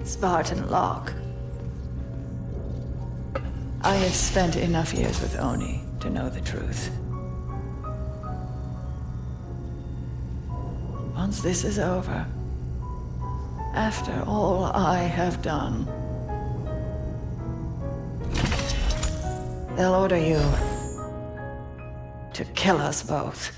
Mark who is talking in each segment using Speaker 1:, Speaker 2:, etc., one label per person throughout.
Speaker 1: Spartan Locke. I have spent enough years with Oni to know the truth. Once this is over, after all I have done, they'll order you to kill us both.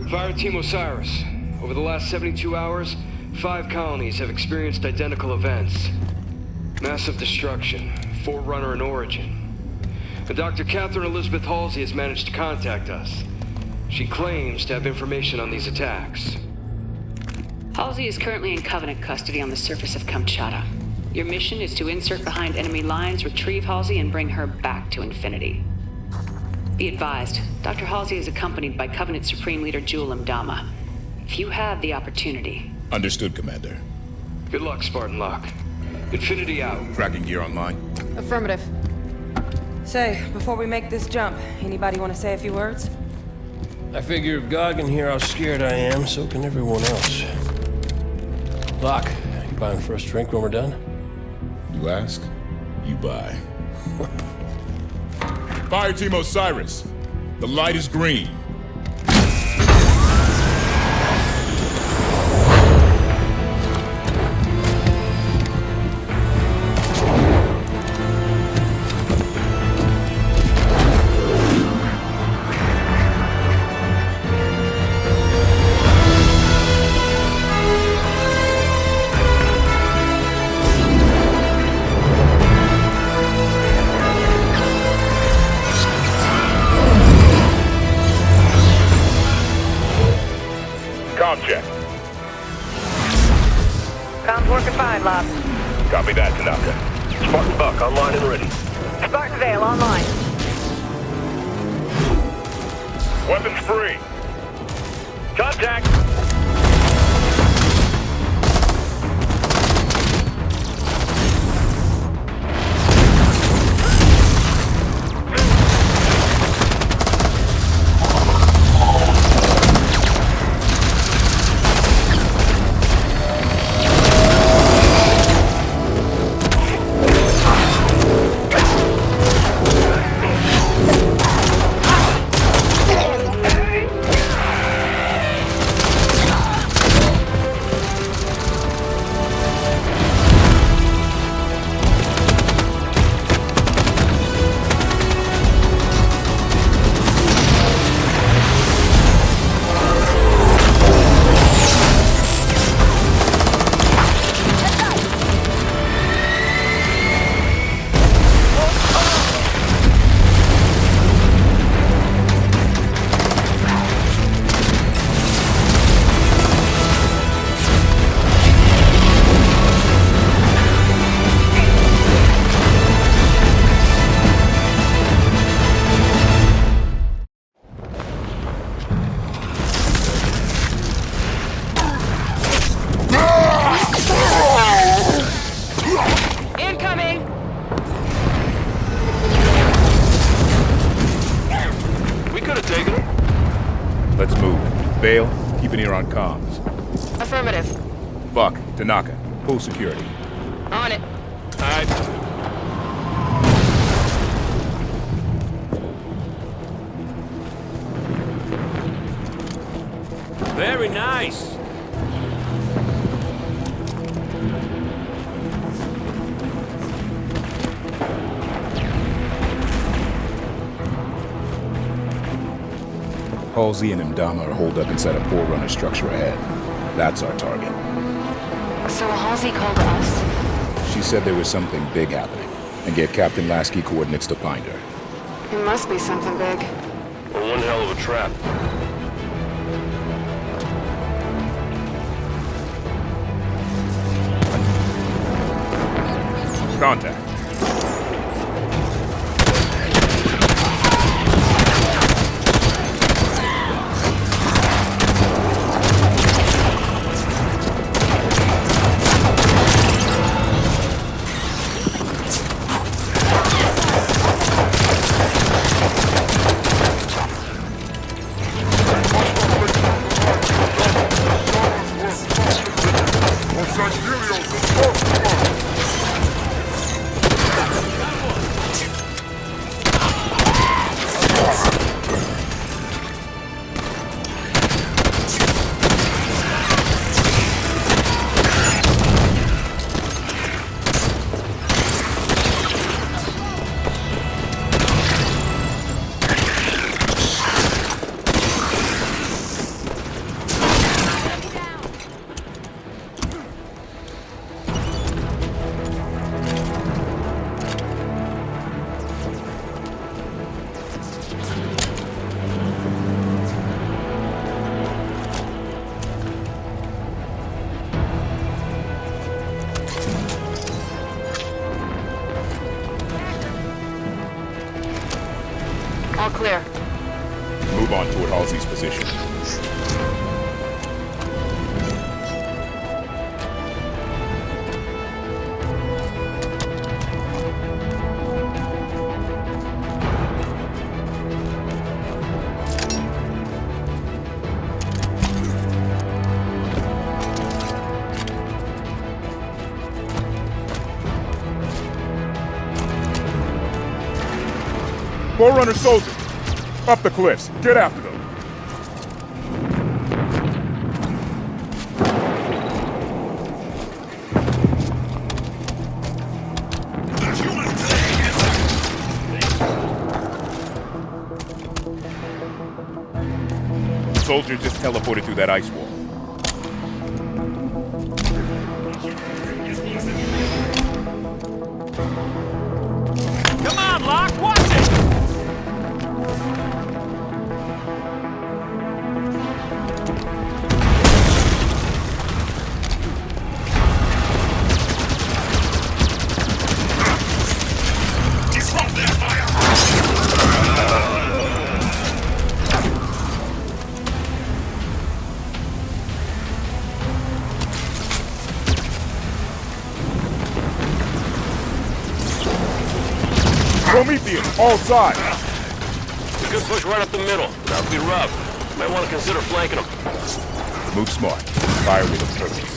Speaker 2: Fire Team Osiris. Over the last 72 hours, 5 colonies have experienced identical events. Massive destruction, Forerunner and Origin. And Dr. Catherine Elizabeth Halsey has managed to contact us. She claims to have information on these attacks.
Speaker 3: Halsey is currently in Covenant custody on the surface of Kamchatka. Your mission is to insert behind enemy lines, retrieve Halsey, and bring her back to Infinity. Be advised, Dr. Halsey is accompanied by Covenant Supreme Leader Jul 'Mdama. If you have the opportunity...
Speaker 4: Understood, Commander.
Speaker 2: Good luck, Spartan Locke. Infinity out.
Speaker 4: Tracking gear online.
Speaker 5: Affirmative. Say, before we make this jump, anybody want to say a few words?
Speaker 6: I figure if God can hear how scared I am, so can everyone else. Locke, you buying the first drink when we're done?
Speaker 4: You ask, you buy. Fire Team Osiris. The light is green.
Speaker 7: Check.
Speaker 8: Comms working fine, Locke.
Speaker 7: Copy that, Tanaka. Spartan Buck online and ready.
Speaker 8: Spartan Vale online.
Speaker 7: Weapons free. Contact!
Speaker 4: Let's move. Vale, keep an ear on comms.
Speaker 5: Affirmative.
Speaker 4: Buck, Tanaka, pull security.
Speaker 5: On it.
Speaker 6: Alright. Very nice.
Speaker 4: Halsey and Mdama are holed up inside a Forerunner structure ahead. That's our target.
Speaker 3: So Halsey called us.
Speaker 4: She said there was something big happening, and gave Captain Lasky coordinates to find her.
Speaker 3: It must be something big.
Speaker 7: Well, one hell of a trap.
Speaker 4: Contact.
Speaker 3: All clear.
Speaker 4: Move on toward Halsey's position. Forerunner soldiers! Up the cliffs! Get after them! Soldier just teleported through that ice wall.
Speaker 7: Come on, Locke, watch it!
Speaker 4: Prometheus, all sides!
Speaker 7: It's a good push right up the middle. That'll be rough. Might want to consider flanking them.
Speaker 4: Move smart. Fire with a purpose.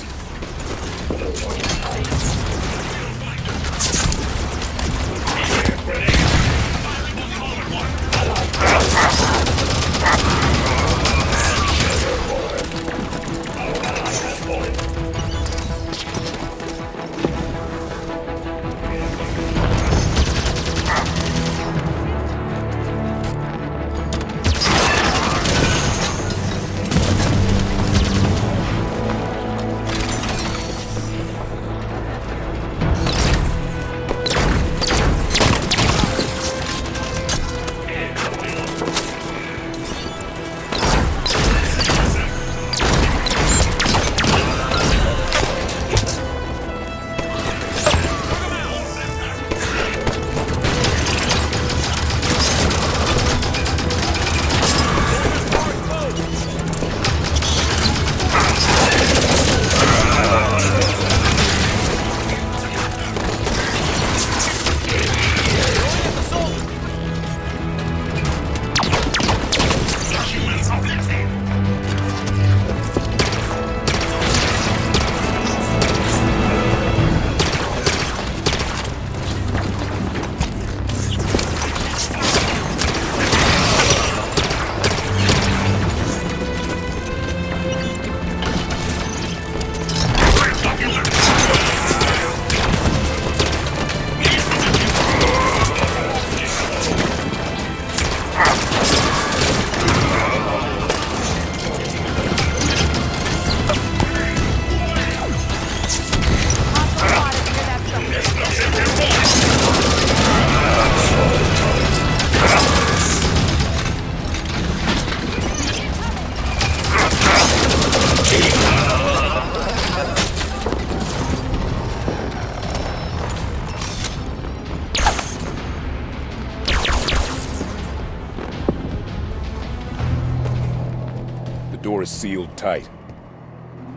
Speaker 4: doors sealed tight.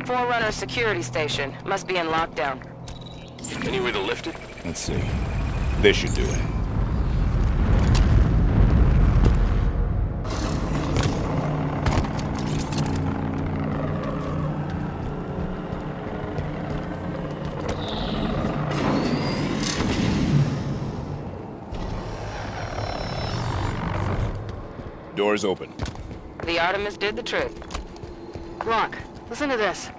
Speaker 5: Forerunner security station. Must be in lockdown.
Speaker 7: Any way to lift it?
Speaker 4: Let's see. This should do it. Doors open.
Speaker 5: The Artemis did the trick. Locke, listen to this.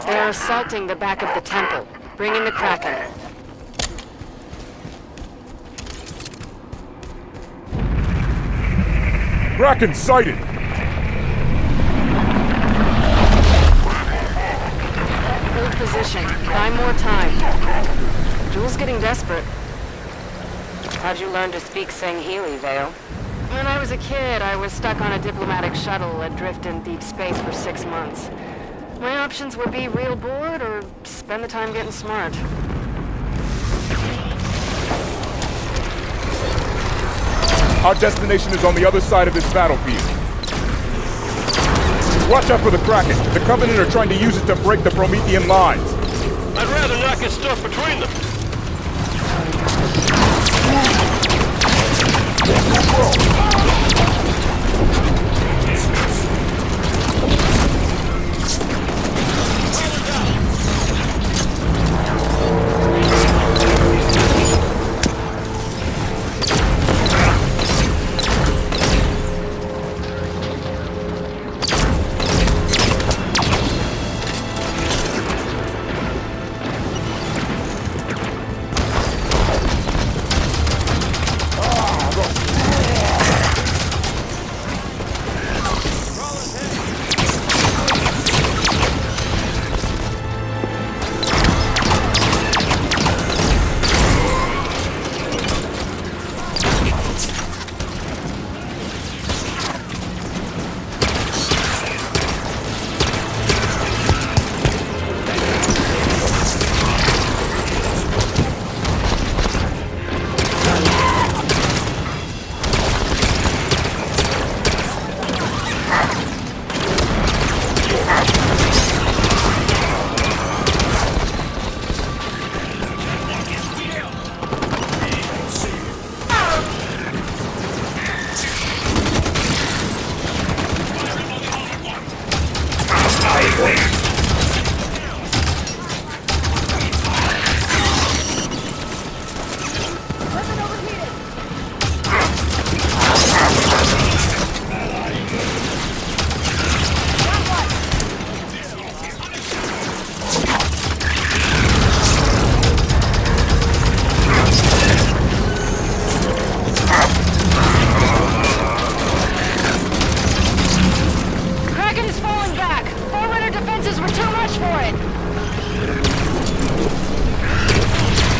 Speaker 5: They're assaulting the back of the temple. Bring in the Kraken.
Speaker 4: Kraken sighted!
Speaker 5: Hold position. Buy more time. Jules getting desperate. How'd you learn to speak Sangheili, Vale? When I was a kid, I was stuck on a diplomatic shuttle adrift in deep space for 6 months. My options were be real bored or spend the time getting smart.
Speaker 4: Our destination is on the other side of this battlefield. Watch out for the Kraken. The Covenant are trying to use it to break the Promethean lines.
Speaker 7: I'd rather not get stuck between them.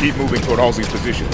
Speaker 4: Keep moving toward Halsey's position.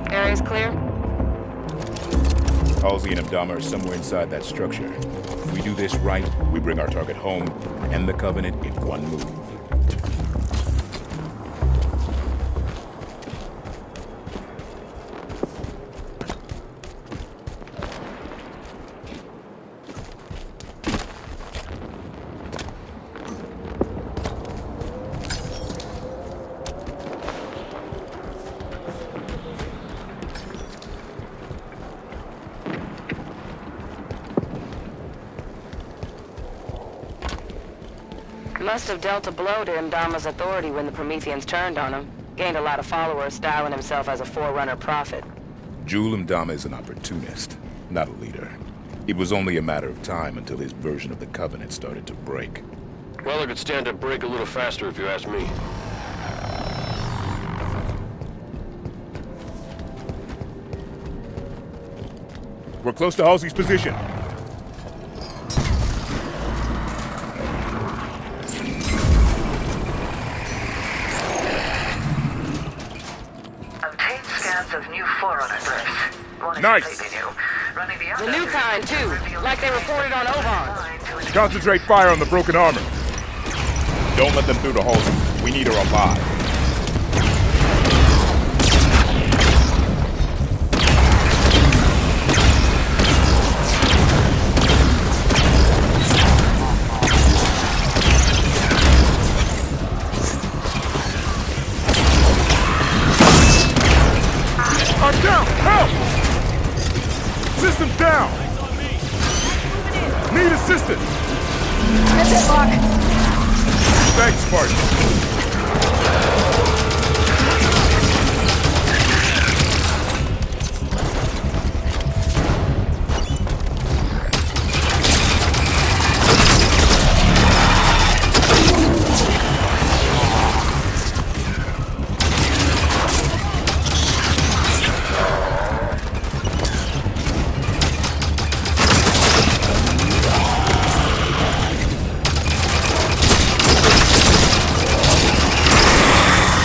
Speaker 5: Area's clear?
Speaker 4: Halsey and Abdama are somewhere inside that structure. If we do this right, we bring our target home and end the Covenant in one move.
Speaker 5: Must have dealt a blow to Imdama's authority when the Prometheans turned on him. Gained a lot of followers, styling himself as a Forerunner prophet.
Speaker 4: Jul Mdama is an opportunist, not a leader. It was only a matter of time until his version of the Covenant started to break.
Speaker 7: Well, it could stand to break a little faster if you ask me.
Speaker 4: We're close to Halsey's position.
Speaker 8: Obtained scans of new Forerunner births. One
Speaker 4: Nice.
Speaker 8: completely new. Running the
Speaker 5: The new kind, too, like they reported on Ovan.
Speaker 4: Concentrate fire on the broken armor. Don't let them through to Halsey. We need her alive. I'm down! Help! System down! Need assistance!
Speaker 1: That's it, Locke.
Speaker 4: Thanks, Spartan.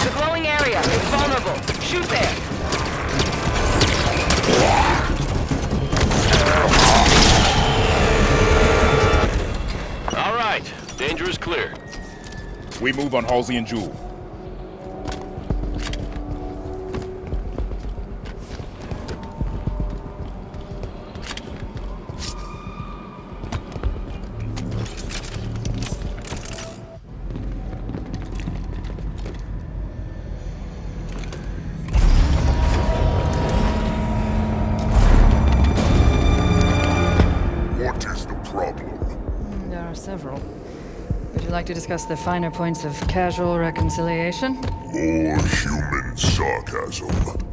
Speaker 5: The glowing area is vulnerable. Shoot there.
Speaker 7: All right, danger is clear.
Speaker 4: We move on Halsey and Jul.
Speaker 9: What is the problem?
Speaker 1: There are several. Would you like to discuss the finer points of casual reconciliation?
Speaker 9: More human sarcasm.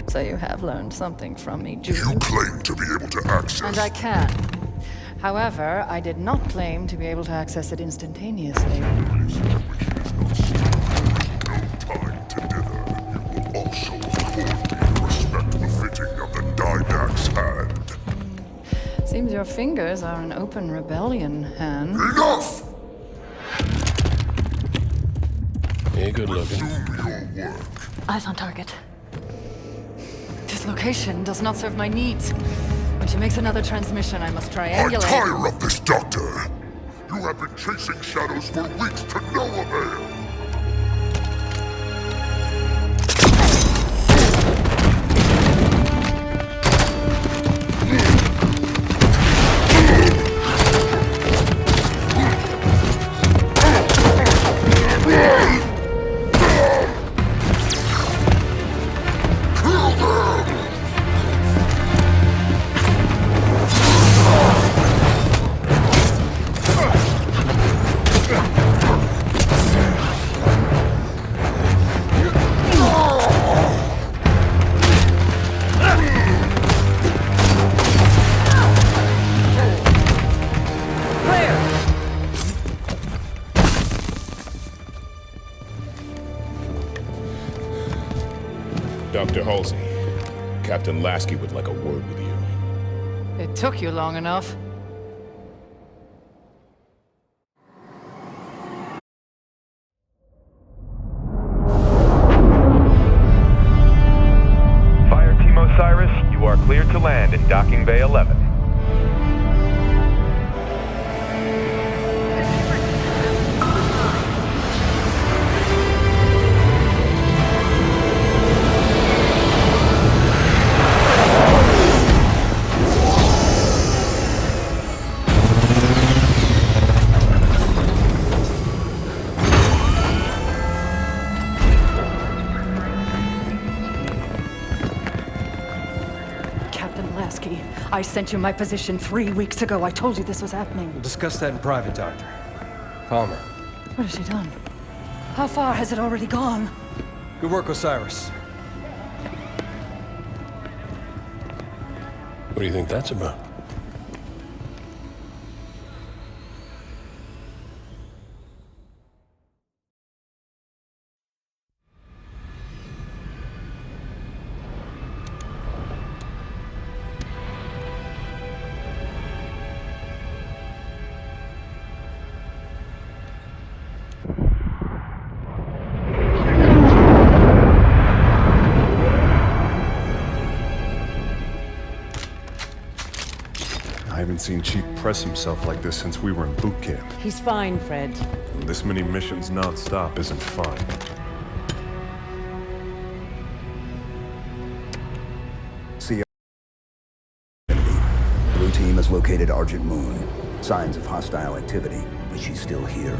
Speaker 1: So you have learned something from me, Jul.
Speaker 9: You claim to be able to access...
Speaker 1: And I can. However, I did not claim to be able to access it instantaneously.
Speaker 9: No time to dither. You will also accord me respect befitting of the Dynax hand.
Speaker 1: Seems your fingers are an open rebellion, Han.
Speaker 9: Enough!
Speaker 6: Yeah, good looking.
Speaker 9: Do your work.
Speaker 1: Eyes on target. This location does not serve my needs. When she makes another transmission, I must
Speaker 9: I
Speaker 1: triangulate.
Speaker 9: tire of this, Doctor! You have been chasing shadows for weeks to no avail!
Speaker 4: Dr. Halsey, Captain Lasky would like a word with you.
Speaker 1: It took you long enough.
Speaker 10: Fire Team Osiris, you are cleared to land in Docking Bay 11.
Speaker 1: Captain Lasky, I sent you my position 3 weeks ago. I told you this was happening.
Speaker 6: We'll discuss that in private, Doctor. Palmer,
Speaker 1: What has she done? How far has it already gone?
Speaker 11: Good work, Osiris.
Speaker 6: What do you think that's about?
Speaker 12: I haven't seen Chief press himself like this since we were in boot camp.
Speaker 13: He's fine, Fred.
Speaker 12: And this many missions non-stop isn't fun.
Speaker 14: See, Blue team has located Argent Moon. Signs of hostile activity, but she's still here.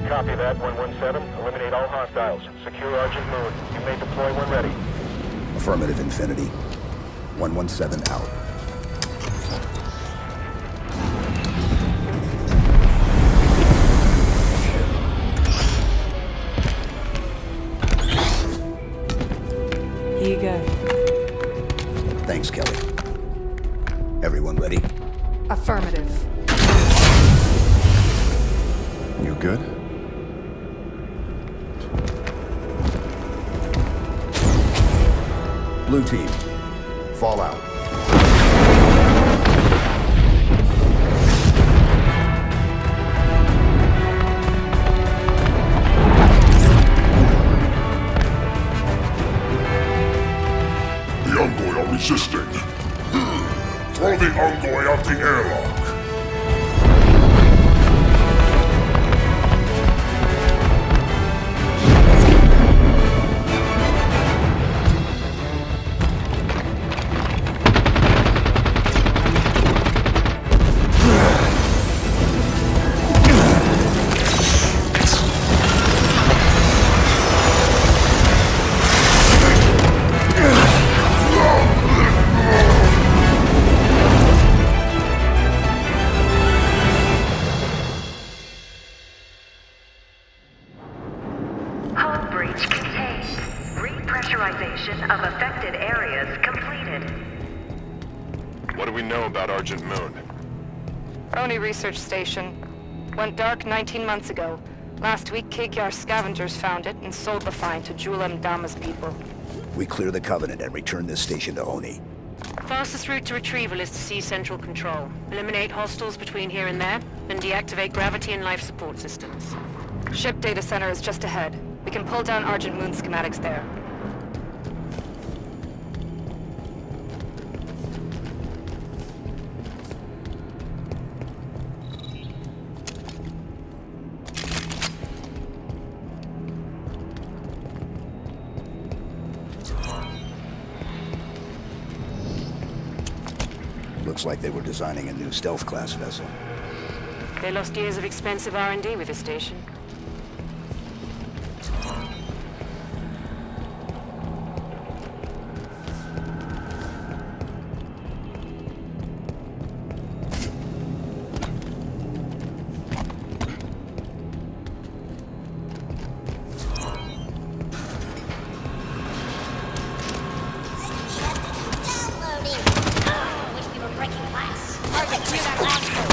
Speaker 10: Copy that, 117. Eliminate all hostiles. Secure Argent Moon. You may deploy when ready.
Speaker 14: Affirmative, Infinity. 117 out.
Speaker 13: Here you go.
Speaker 14: Thanks, Kelly. Everyone ready?
Speaker 1: Affirmative.
Speaker 12: You good?
Speaker 14: Blue team, fall out.
Speaker 9: The Ungoi are resisting. Throw the Ungoi out the airlock.
Speaker 8: Hull breach contained. Repressurization of affected areas completed.
Speaker 12: What do we know about Argent Moon?
Speaker 5: Oni research station. Went dark 19 months ago. Last week, Kekyar scavengers found it and sold the find to Jul Mdama's people.
Speaker 14: We clear the Covenant and return this station to Oni.
Speaker 5: Fastest route to retrieval is to seize central control. Eliminate hostiles between here and there, then deactivate gravity and life support systems. Ship data center is just ahead. We can pull down Argent Moon schematics there.
Speaker 14: Looks like they were designing a new stealth-class vessel.
Speaker 5: They lost years of expensive R&D with this station.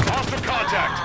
Speaker 7: Hostile contact!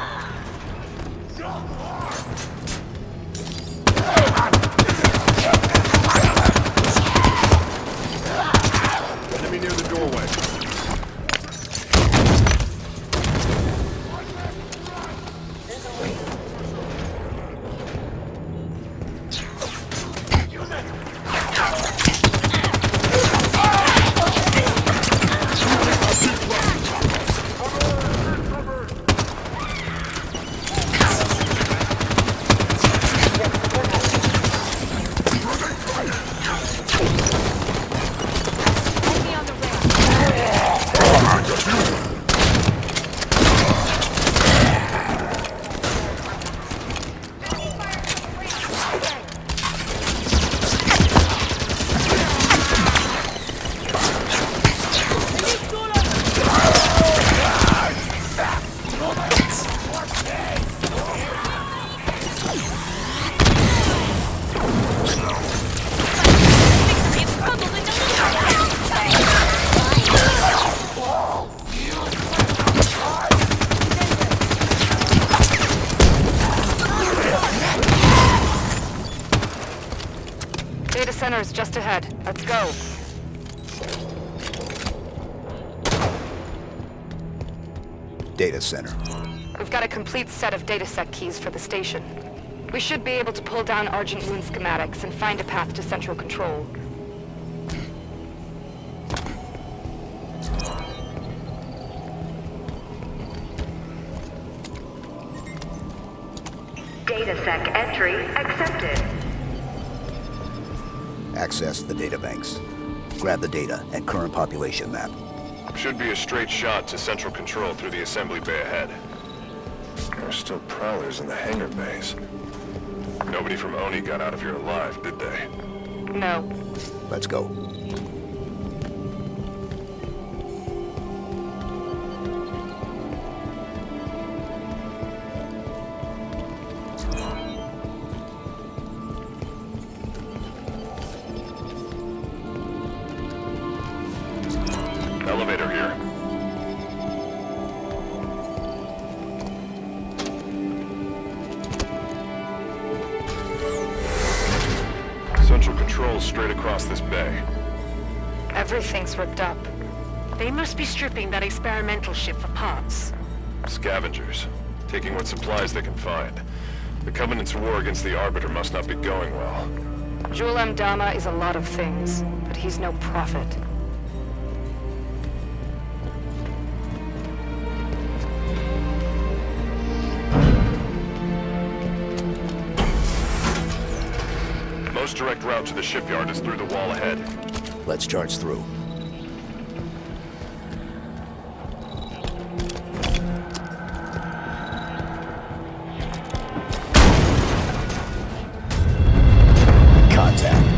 Speaker 5: center is just ahead. Let's go.
Speaker 14: Data center.
Speaker 5: We've got a complete set of dataset keys for the station. We should be able to pull down Argent Moon schematics and find a path to central control.
Speaker 8: DataSec entry accepted.
Speaker 14: Access the databanks. Grab the data and current population map.
Speaker 7: Should be a straight shot to central control through the assembly bay ahead. There are still prowlers in the hangar bays. Nobody from ONI got out of here alive, did they?
Speaker 5: No.
Speaker 14: Let's go.
Speaker 7: Elevator here. Central control straight across this bay.
Speaker 5: Everything's ripped up.
Speaker 13: They must be stripping that experimental ship for parts.
Speaker 7: Scavengers, taking what supplies they can find. The Covenant's war against the Arbiter must not be going well.
Speaker 5: Jul Mdama is a lot of things, but he's no prophet.
Speaker 7: Most direct route to the shipyard is through the wall ahead.
Speaker 14: Let's charge through. Contact.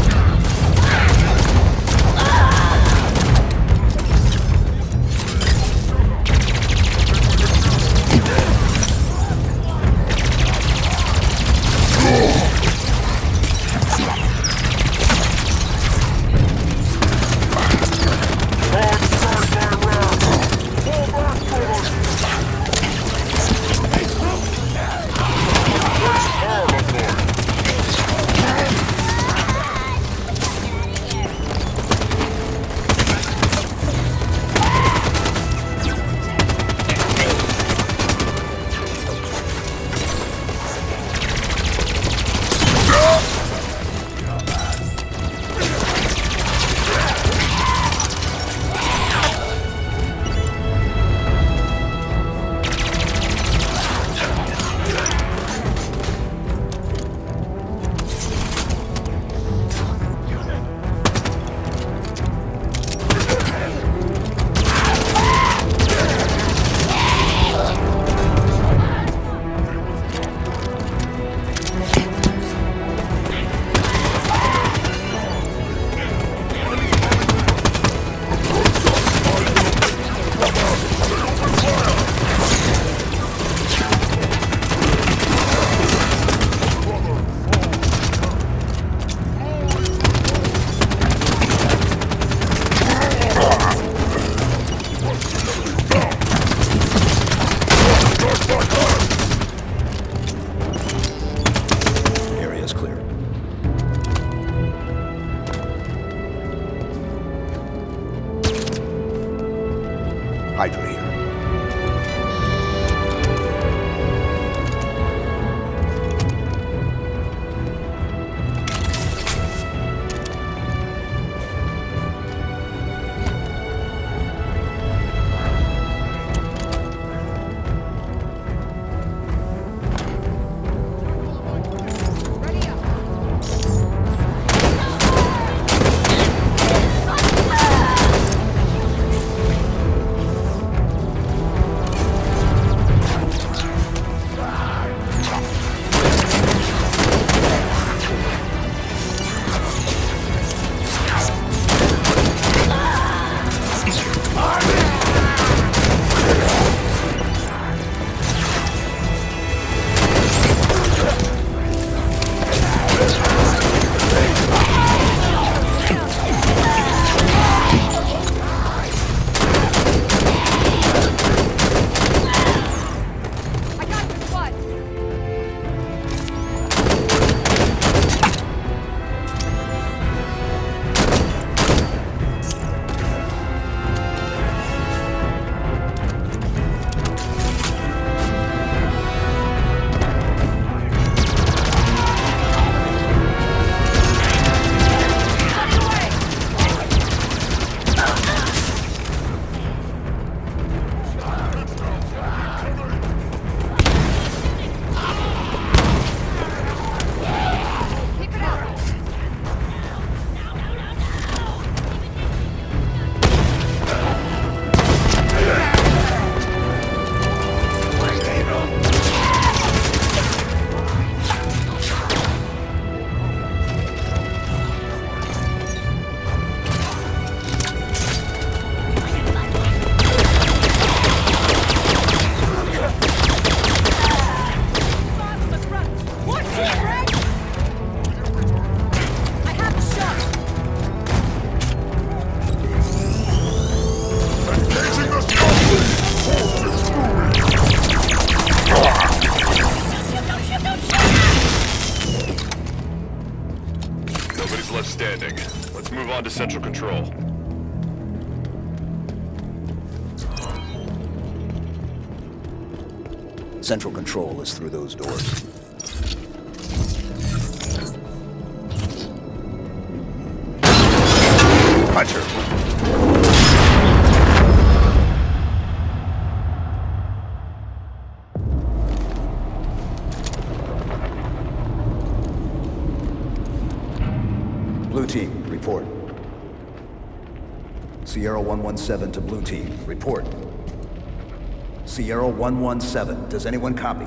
Speaker 14: Hydra here.
Speaker 7: standing. Let's move on to Central Control.
Speaker 14: Central Control is through those doors. Hunter! Blue Team, report. Sierra 117 to Blue Team, report. Sierra 117, does anyone copy?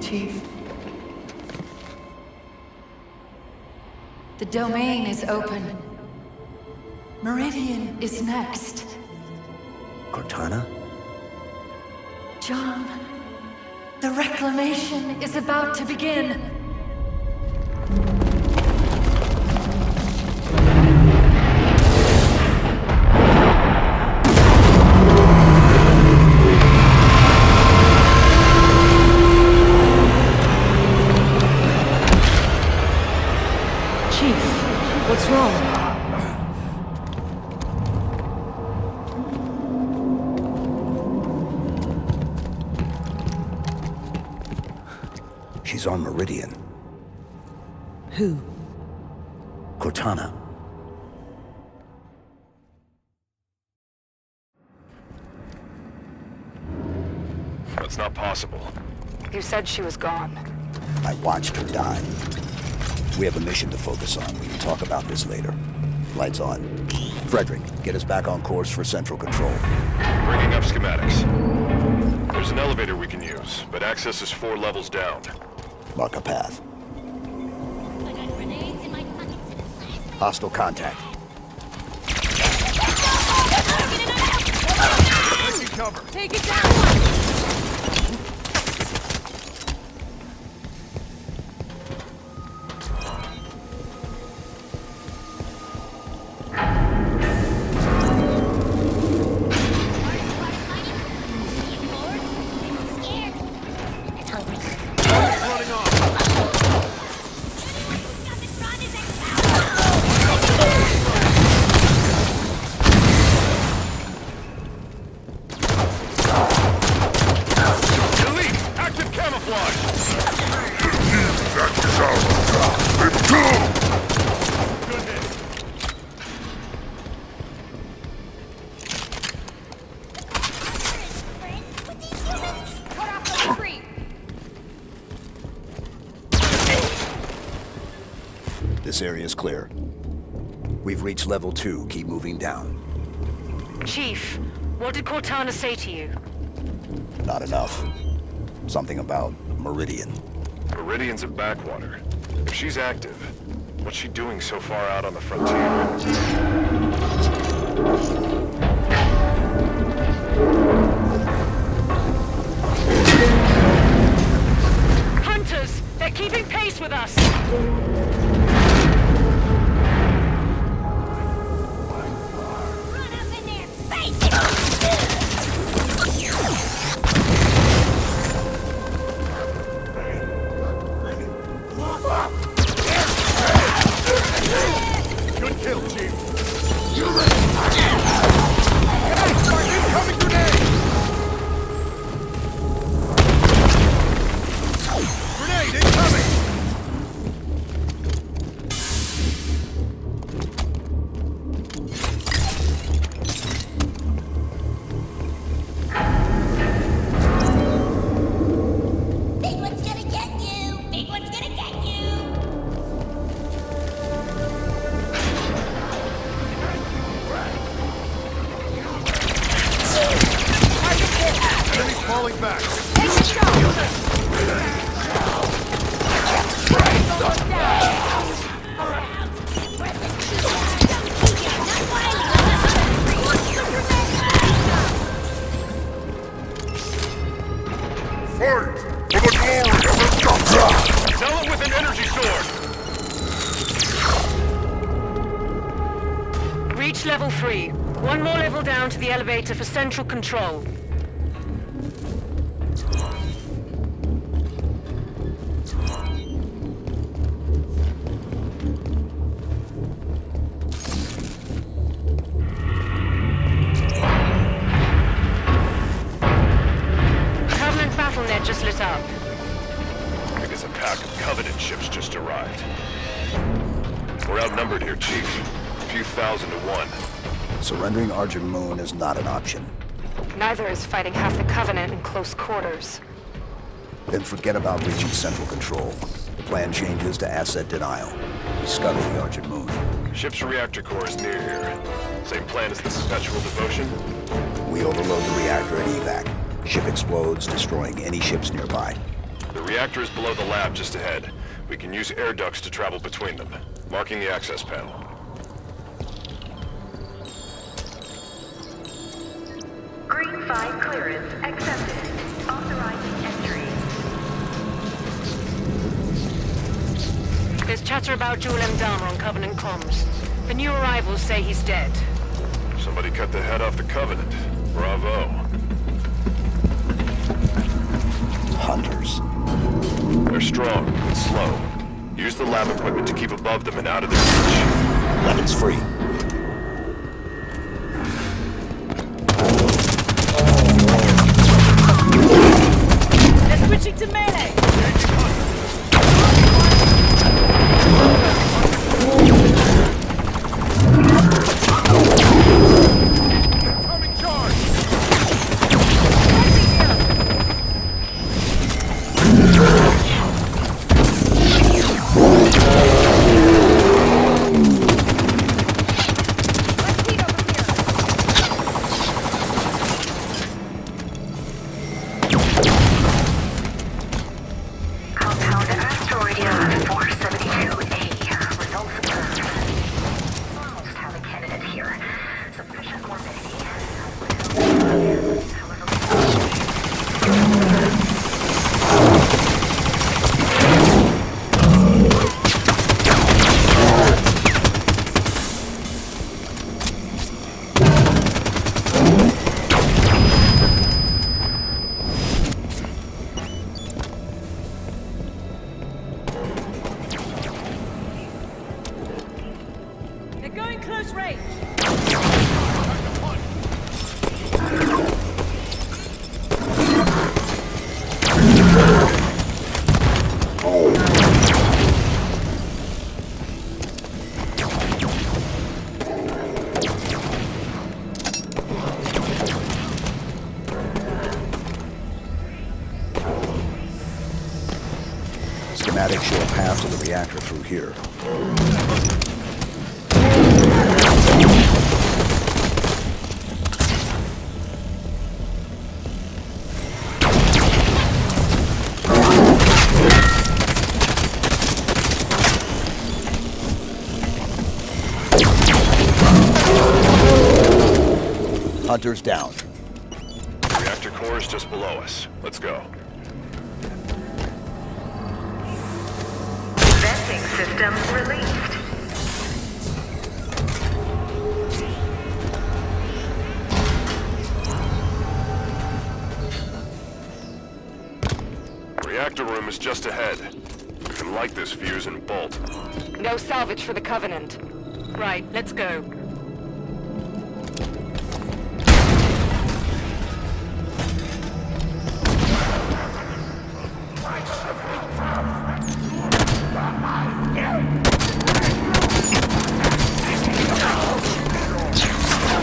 Speaker 1: Chief. The domain is open. Meridian is next.
Speaker 14: Cortana?
Speaker 1: John, the reclamation is about to begin.
Speaker 5: What's wrong?
Speaker 14: She's on Meridian.
Speaker 5: Who?
Speaker 14: Cortana.
Speaker 7: That's not possible.
Speaker 5: You said she was gone.
Speaker 14: I watched her die. We have a mission to focus on. We can talk about this later. Lights on. Frederick, get us back on course for Central Control.
Speaker 7: Bringing up schematics. There's an elevator we can use, but access is 4 levels down.
Speaker 14: Mark a path. Hostile contact.
Speaker 1: Take it down!
Speaker 14: This area is clear. We've reached level 2. Keep moving down.
Speaker 13: Chief, what did Cortana say to you?
Speaker 14: Not enough. Something about Meridian.
Speaker 7: Meridian's a backwater. If she's active, what's she doing so far out on the frontier?
Speaker 13: Hunters! They're keeping pace with us!
Speaker 9: Good kill, Chief. Incoming grenade! Falling back.
Speaker 1: Take the shot!
Speaker 9: Fight for the glory of the Chakra!
Speaker 7: Tell him with an energy sword!
Speaker 13: Reach level 3. One more level down to the elevator for central control. Covenant BattleNet just lit up.
Speaker 7: I think it's a pack of Covenant ships just arrived. We're outnumbered here, Chief. A few thousand to one.
Speaker 14: Surrendering Argent Moon is not an option.
Speaker 5: Neither is fighting half the Covenant in close quarters.
Speaker 14: Then forget about reaching central control. The plan changes to asset denial. We scuttle the Argent Moon.
Speaker 7: Ship's reactor core is near here. Same plan as the Perpetual Devotion?
Speaker 14: We overload the reactor at evac. Ship explodes, destroying any ships nearby.
Speaker 7: The reactor is below the lab just ahead. We can use air ducts to travel between them. Marking the access panel.
Speaker 8: Green 5 clearance accepted. Authorizing entry.
Speaker 13: There's chatter about Jul Mdama on Covenant comms. The new arrivals say he's dead.
Speaker 7: Somebody cut the head off the Covenant. Bravo.
Speaker 14: Hunters.
Speaker 7: They're strong, but slow. Use the lab equipment to keep above them and out of their reach.
Speaker 14: Weapons free.
Speaker 1: They're switching to melee!
Speaker 8: Compound Asteroid 472A. Results observed. Almost have a candidate here. Sufficient morbidity.
Speaker 1: They're going close range!
Speaker 14: Schematics show a path to the reactor through here. Hunters down.
Speaker 7: Reactor core is just below us. Let's go.
Speaker 8: Venting system released.
Speaker 7: Reactor room is just ahead. We can light this fuse and bolt.
Speaker 5: No salvage for the Covenant.
Speaker 13: Right, let's go.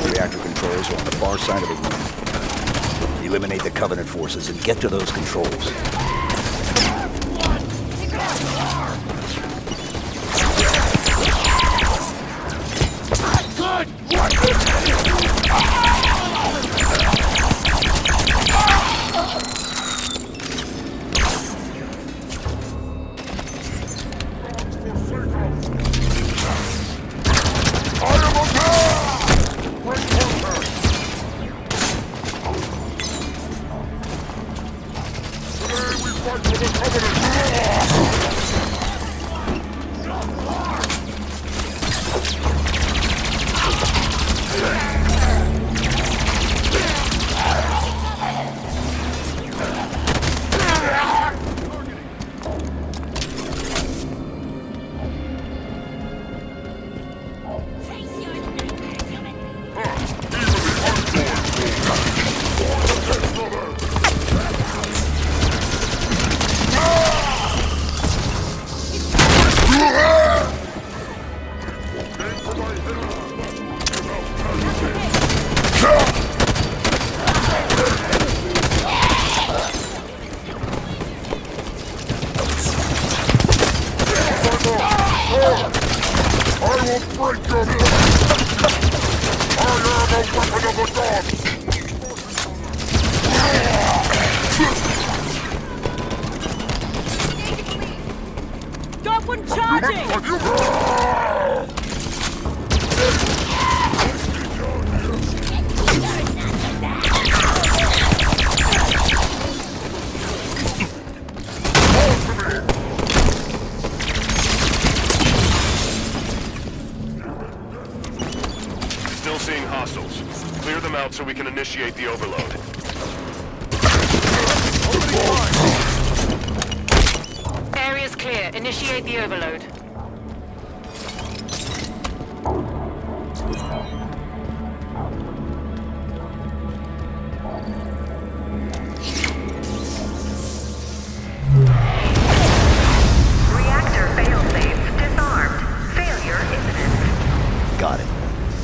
Speaker 14: Reactor controls are on the far side of the room. Eliminate the Covenant forces and get to those controls.
Speaker 13: Got one charging!
Speaker 7: Still seeing hostiles. Clear them out so we can initiate the overload.
Speaker 13: Area's clear. Initiate the overload.
Speaker 8: Reactor failsafe disarmed. Failure imminent.
Speaker 14: Got it.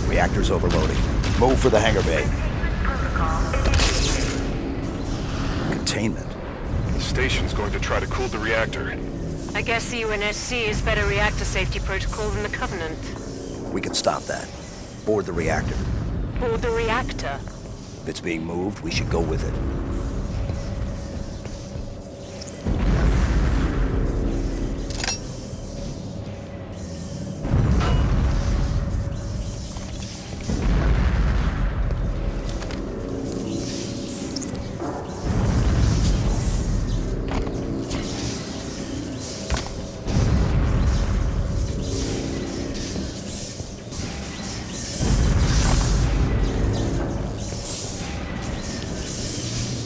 Speaker 14: Reactor's overloading. Move for the hangar bay.
Speaker 8: Protocol initiated.
Speaker 14: Containment.
Speaker 7: The station's going to try to cool the reactor.
Speaker 13: I guess the UNSC is better reactor safety protocol than the Covenant.
Speaker 14: We can stop that. Board the reactor.
Speaker 13: Board the reactor.
Speaker 14: If it's being moved, we should go with it.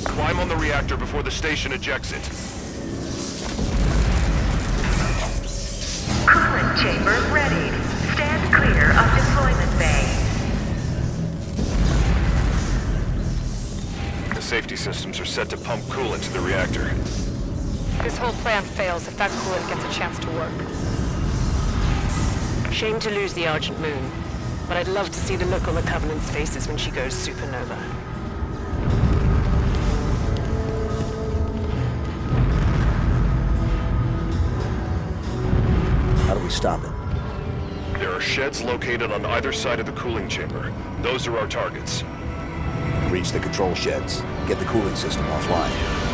Speaker 7: Climb on the reactor before the station ejects it.
Speaker 8: Coolant chamber readied. Stand clear of deployment bay.
Speaker 7: The safety systems are set to pump coolant to the reactor.
Speaker 5: This whole plan fails if that coolant gets a chance to work.
Speaker 13: Shame to lose the Argent Moon, but I'd love to see the look on the Covenant's faces when she goes supernova.
Speaker 14: How do we stop it?
Speaker 7: There are sheds located on either side of the cooling chamber. Those are our targets.
Speaker 14: Reach the control sheds. Get the cooling system offline.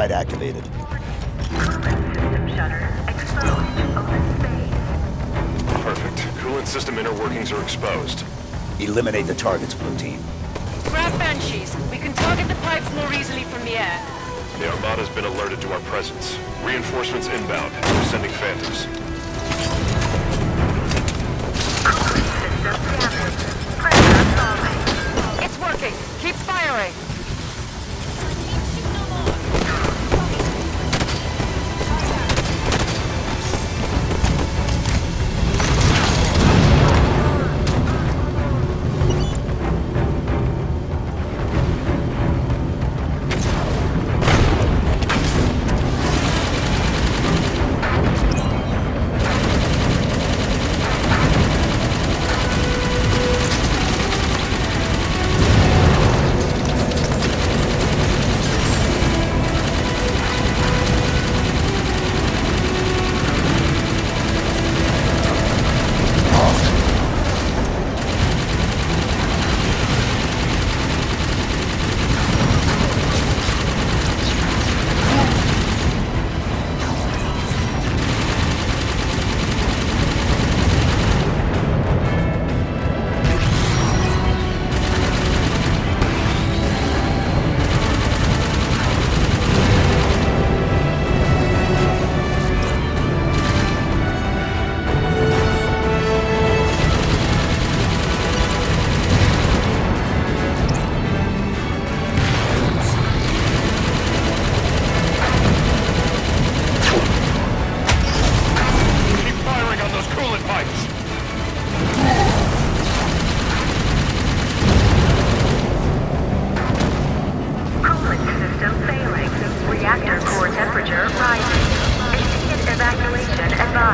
Speaker 14: override activated.
Speaker 8: Coolant system shutter exposed to open space.
Speaker 7: Perfect. Coolant system inner workings are exposed.
Speaker 14: Eliminate the targets, Blue Team.
Speaker 13: Grab Banshees. We can target the pipes more easily from the air.
Speaker 7: The Armada's been alerted to our presence. Reinforcements inbound. We're sending Phantoms.
Speaker 5: It's working. Keep firing.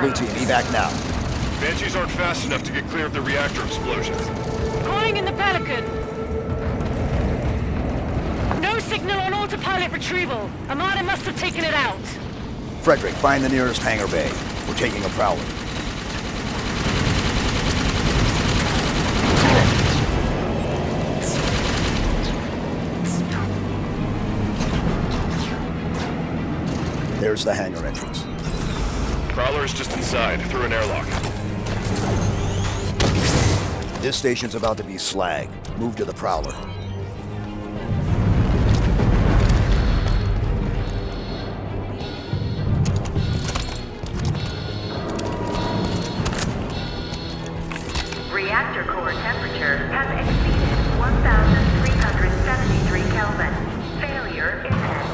Speaker 14: Blue Team, evac now.
Speaker 7: Banshees aren't fast enough to get clear of the reactor explosion.
Speaker 13: Calling in the Pelican. No signal on autopilot retrieval. Armada must have taken it out.
Speaker 14: Frederick, find the nearest hangar bay. We're taking a prowler. There's the hangar entrance.
Speaker 7: Prowler is just inside, through an airlock.
Speaker 14: This station's about to be slag. Move to the Prowler.
Speaker 8: Reactor core temperature has exceeded 1,373 Kelvin. Failure imminent.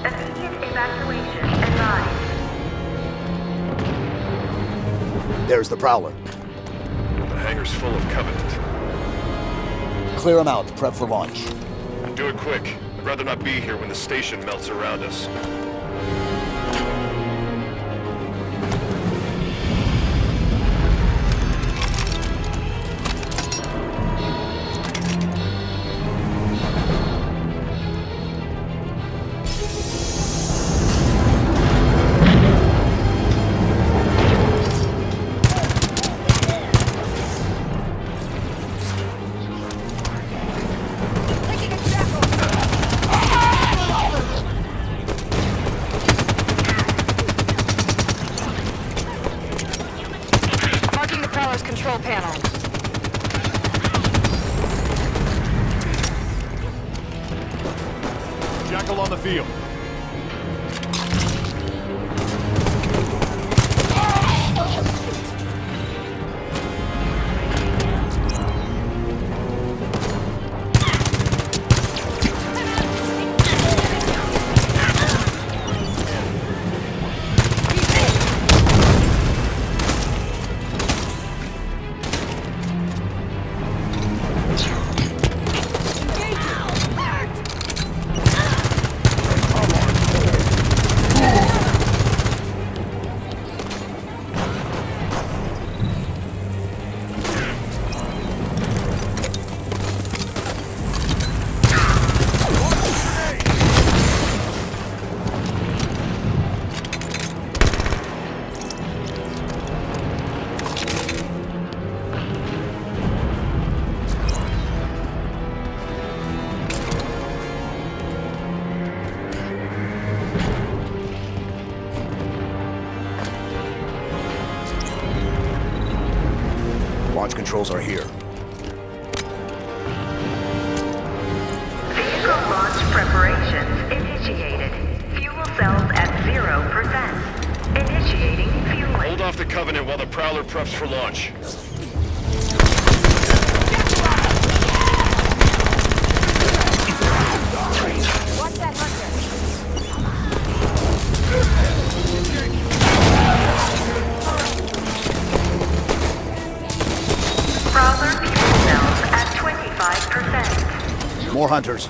Speaker 8: Immediate evacuation advised.
Speaker 14: There's the Prowler.
Speaker 7: The hangar's full of Covenant.
Speaker 14: Clear them out. Prep for launch.
Speaker 7: Do it quick. I'd rather not be here when the station melts around us.
Speaker 5: Control panel.
Speaker 12: Jackal on the field.
Speaker 14: launch controls are here.
Speaker 8: Vehicle launch preparations initiated. Fuel cells at 0%. Initiating fueling.
Speaker 7: Hold off the Covenant while the Prowler preps for launch.
Speaker 5: Watch that hunter.
Speaker 8: Prowler fuel cells at 25%.
Speaker 14: More hunters.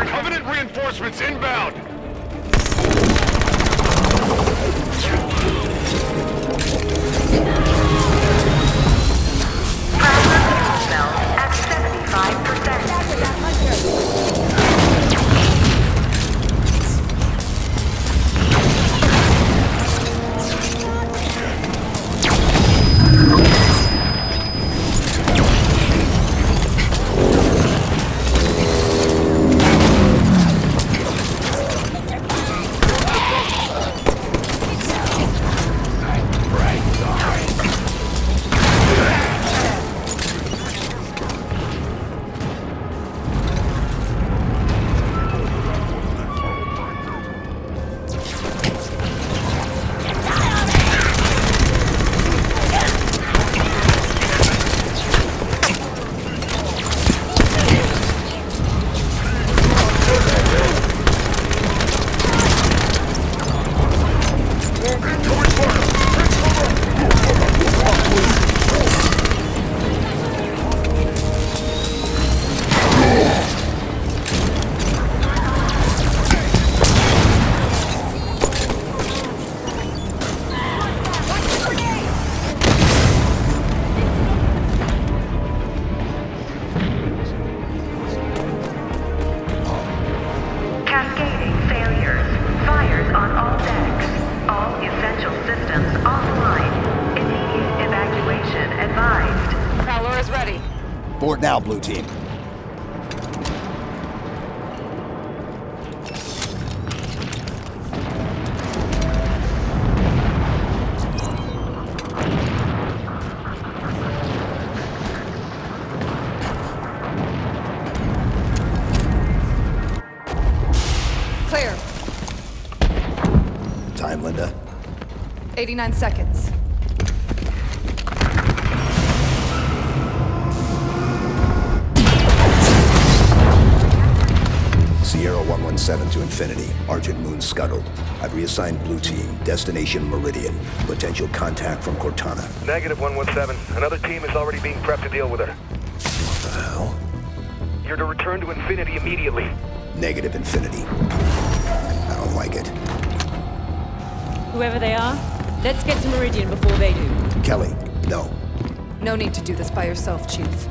Speaker 7: Covenant reinforcements inbound!
Speaker 8: Prowler fuel cells at 75%. Cascading failures. Fires on all decks. All essential systems offline. Immediate evacuation advised.
Speaker 5: Prowler is ready.
Speaker 14: Board now, Blue Team.
Speaker 1: Clear.
Speaker 14: Time, Linda.
Speaker 1: 89 seconds.
Speaker 14: Sierra 117 to Infinity. Argent Moon scuttled. I've reassigned Blue Team. Destination Meridian. Potential contact from Cortana.
Speaker 10: Negative 117. Another team is already being prepped to deal with her.
Speaker 14: What the hell?
Speaker 10: You're to return to Infinity immediately.
Speaker 14: Negative, Infinity. I don't like it.
Speaker 15: Whoever they are, let's get to Meridian before they do.
Speaker 14: Kelly, no.
Speaker 1: No need to do this by yourself, Chief.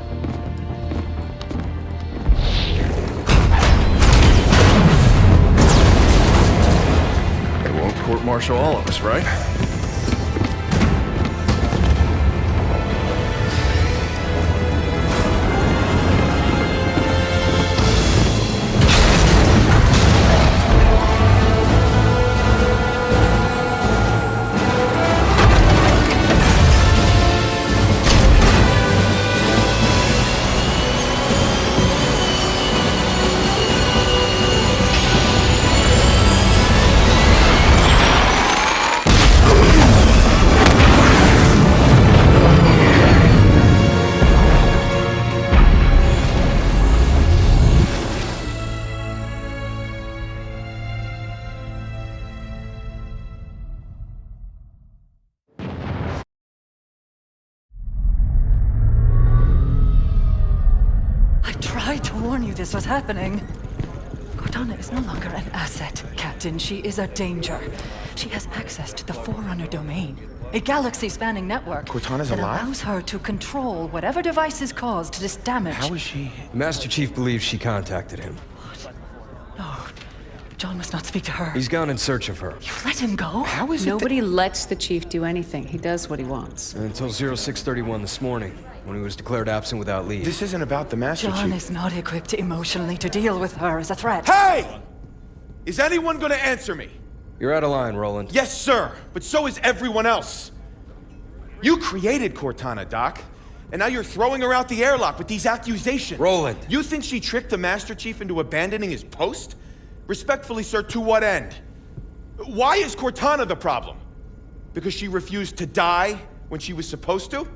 Speaker 12: They won't court-martial all of us, right?
Speaker 1: warn you this was happening. Cortana is no longer an asset, Captain. She is a danger. She has access to the Forerunner domain, a galaxy-spanning network
Speaker 16: Cortana's
Speaker 1: that
Speaker 16: alive?
Speaker 1: allows her to control whatever devices caused this damage.
Speaker 16: How is she?
Speaker 11: Master Chief believes she contacted him.
Speaker 1: No, John must not speak to her.
Speaker 11: He's gone in search of her.
Speaker 1: Let him go.
Speaker 16: How is
Speaker 3: Nobody lets the chief do anything. He does what he wants.
Speaker 11: Until 0631 this morning, when he was declared absent without leave.
Speaker 16: This isn't about the Master
Speaker 1: John
Speaker 16: Chief.
Speaker 1: is not equipped emotionally to deal with her as a threat.
Speaker 17: Hey! Is anyone gonna answer me?
Speaker 11: You're out of line, Roland.
Speaker 17: Yes, sir, but so is everyone else. You created Cortana, Doc, and now you're throwing her out the airlock with these accusations.
Speaker 11: Roland!
Speaker 17: You think she tricked the Master Chief into abandoning his post? Respectfully, sir, to what end? Why is Cortana the problem? Because she refused to die when she was supposed to?